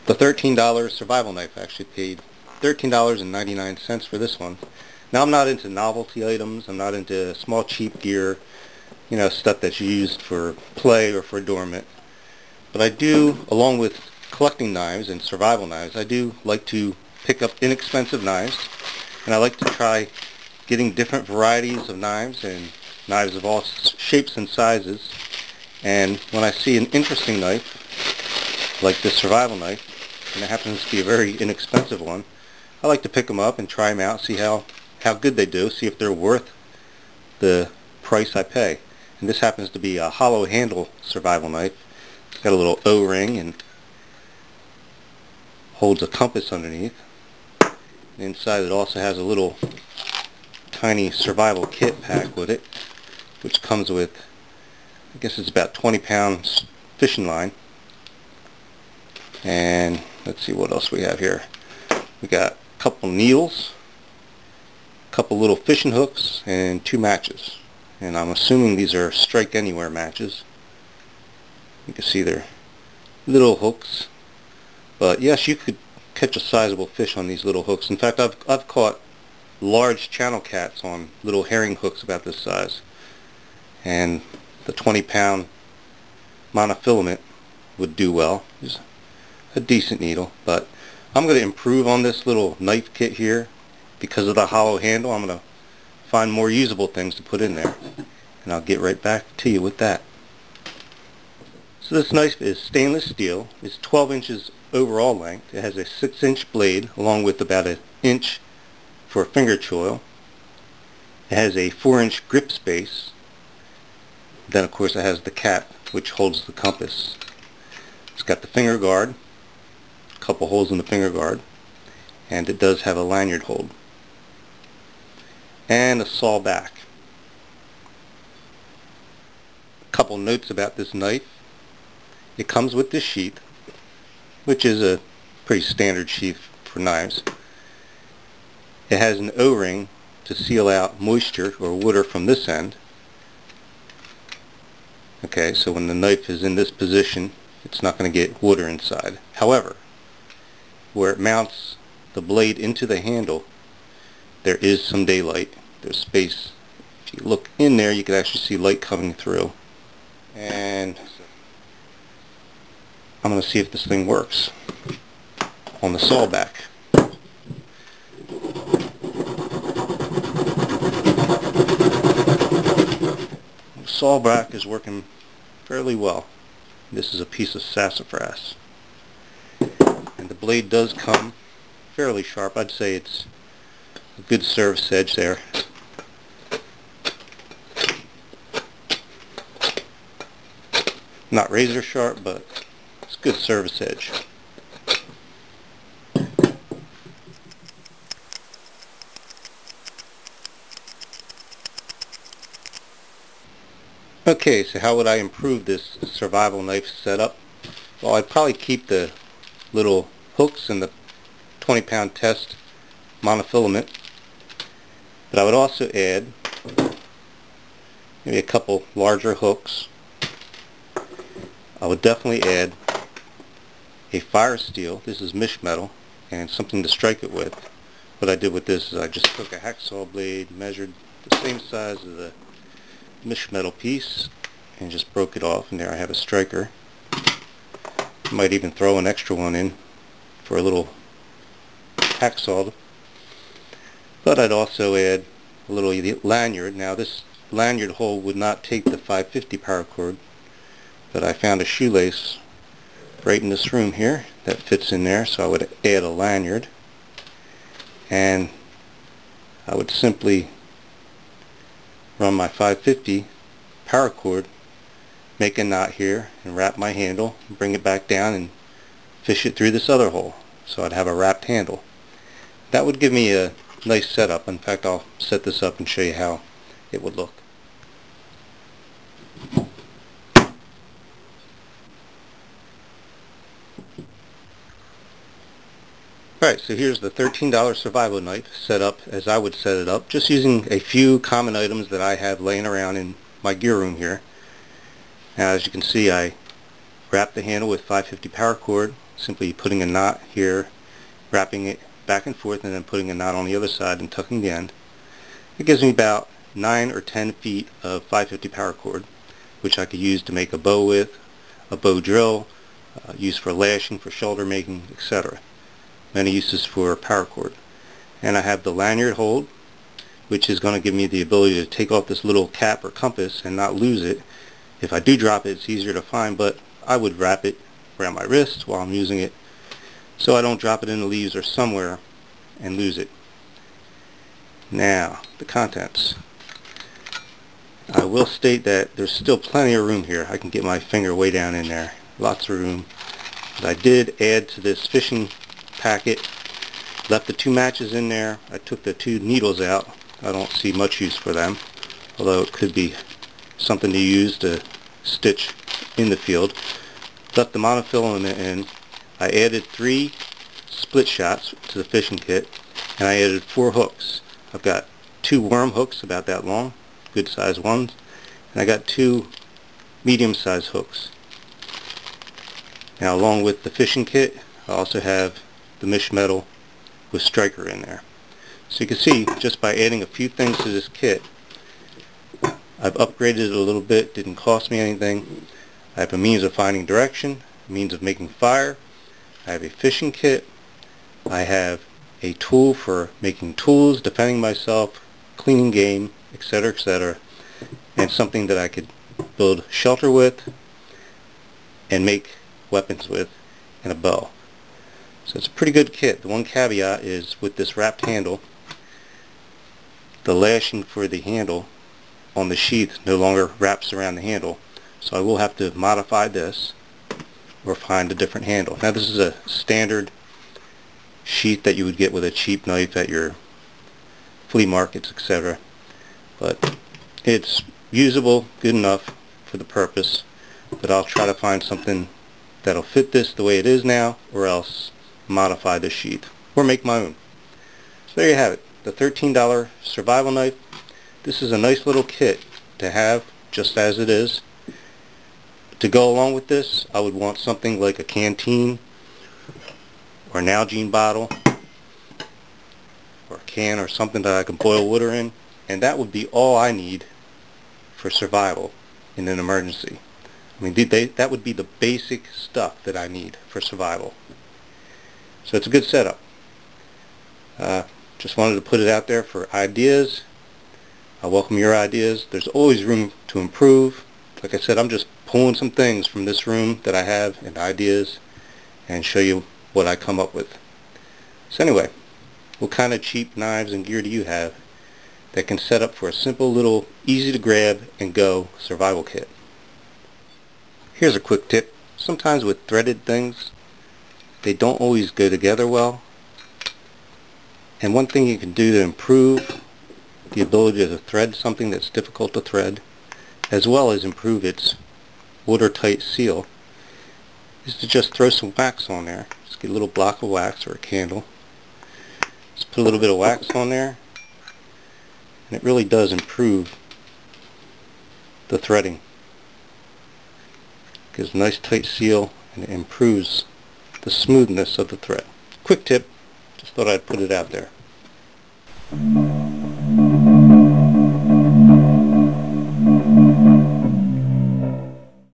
The $13 survival knife. I actually paid $13.99 for this one. Now I'm not into novelty items. I'm not into small cheap gear, stuff that's used for play or for adornment. But I do, along with collecting knives and survival knives, I do like to pick up inexpensive knives, and I like to try getting different varieties of knives and knives of all shapes and sizes. And when I see an interesting knife, like this survival knife, and it happens to be a very inexpensive one, I like to pick them up and try them out, see how good they do, see if they're worth the price I pay. And this happens to be a hollow handle survival knife. It's got a little O-ring and holds a compass underneath. And inside it also has a little tiny survival kit pack with it, which comes with, I guess it's about 20 pounds fishing line. And let's see what else we have here. We got a couple needles, a couple little fishing hooks, and 2 matches. And I'm assuming these are strike anywhere matches. You can see they're little hooks, but yes, you could catch a sizable fish on these little hooks. In fact, I've caught large channel cats on little herring hooks about this size, and the 20-pound monofilament would do well. It's a decent needle, but I'm going to improve on this little knife kit here. Because of the hollow handle, I'm going to find more usable things to put in there, and I'll get right back to you with that. So this knife is stainless steel. It's 12 inches overall length. It has a 6-inch blade along with about an inch for finger choil. It has a 4-inch grip space. Then of course it has the cap which holds the compass. It's got the finger guard, a couple holes in the finger guard, and it does have a lanyard hold. And a saw back. A couple notes about this knife. It comes with this sheath, which is a pretty standard sheath for knives. It has an O-ring to seal out moisture or water from this end. Okay, so when the knife is in this position, it's not going to get water inside. However, where it mounts the blade into the handle, there is some daylight. There's space. If you look in there, you can actually see light coming through. And I'm going to see if this thing works on the saw back. The saw back is working fairly well. This is a piece of sassafras. And the blade does come fairly sharp. I'd say it's a good service edge there. Not razor sharp, but it's good service edge. Okay, so how would I improve this survival knife setup? Well, I'd probably keep the little hooks and the 20-pound test monofilament, but I would also add maybe a couple larger hooks. I would definitely add a fire steel. This is mish metal, and something to strike it with. What I did with this is I just took a hacksaw blade, measured the same size as the mish metal piece, and just broke it off, and there I have a striker. I might even throw an extra one in for a little hacksaw. But I'd also add a little lanyard. Now this lanyard hole would not take the 550 paracord, but I found a shoelace right in this room here that fits in there, so I would add a lanyard, and I would simply run my 550 paracord, make a knot here, and wrap my handle, and bring it back down and fish it through this other hole, so I'd have a wrapped handle. That would give me a nice setup. In fact, I'll set this up and show you how it would look. Alright, so here's the $13 survival knife set up as I would set it up, just using a few common items that I have laying around in my gear room here. Now, as you can see, I wrapped the handle with 550 paracord, simply putting a knot here, wrapping it back and forth, and then putting a knot on the other side and tucking the end. It gives me about 9 or 10 feet of 550 paracord, which I could use to make a bow with, a bow drill, used for lashing, for shoulder making, etc. Many uses for paracord. And I have the lanyard hold, which is going to give me the ability to take off this little cap or compass and not lose it. If I do drop it, it's easier to find, but I would wrap it around my wrist while I'm using it so I don't drop it in the leaves or somewhere and lose it. Now, the contents. I will state that there's still plenty of room here. I can get my finger way down in there. Lots of room. But I did add to this fishing packet. Left the 2 matches in there. I took the 2 needles out. I don't see much use for them, although it could be something to use to stitch in the field. Left the monofilament in. I added 3 split shots to the fishing kit, and I added 4 hooks. I've got 2 worm hooks about that long, good sized ones, and I got 2 medium sized hooks. Now, along with the fishing kit, I also have the mesh metal with striker in there. So you can see, just by adding a few things to this kit, I've upgraded it a little bit. Didn't cost me anything. I have a means of finding direction, a means of making fire. I have a fishing kit. I have a tool for making tools, defending myself, cleaning game, etc., etc., and something that I could build shelter with and make weapons with, and a bow. So it's a pretty good kit. The one caveat is with this wrapped handle, the lashing for the handle on the sheath no longer wraps around the handle, so I will have to modify this or find a different handle. Now, this is a standard sheath that you would get with a cheap knife at your flea markets, etc., but it's usable, good enough for the purpose. But I'll try to find something that'll fit this the way it is now, or else modify the sheath or make my own. So there you have it, the $13 survival knife. This is a nice little kit to have just as it is. To go along with this, I would want something like a canteen or an Nalgene bottle or a can or something that I can boil water in, and that would be all I need for survival in an emergency. I mean, that would be the basic stuff that I need for survival. So it's a good setup. Just wanted to put it out there for ideas. I welcome your ideas. There's always room to improve. Like I said, I'm just pulling some things from this room that I have and ideas and show you what I come up with. So anyway, what kind of cheap knives and gear do you have that can set up for a simple little easy to grab and go survival kit? Here's a quick tip. Sometimes with threaded things, they don't always go together well. And one thing you can do to improve the ability to thread something that's difficult to thread, as well as improve its watertight seal, is to just throw some wax on there. Just get a little block of wax or a candle. Just put a little bit of wax on there, and it really does improve the threading. Gives a nice tight seal and it improves the smoothness of the thread. Quick tip, just thought I'd put it out there.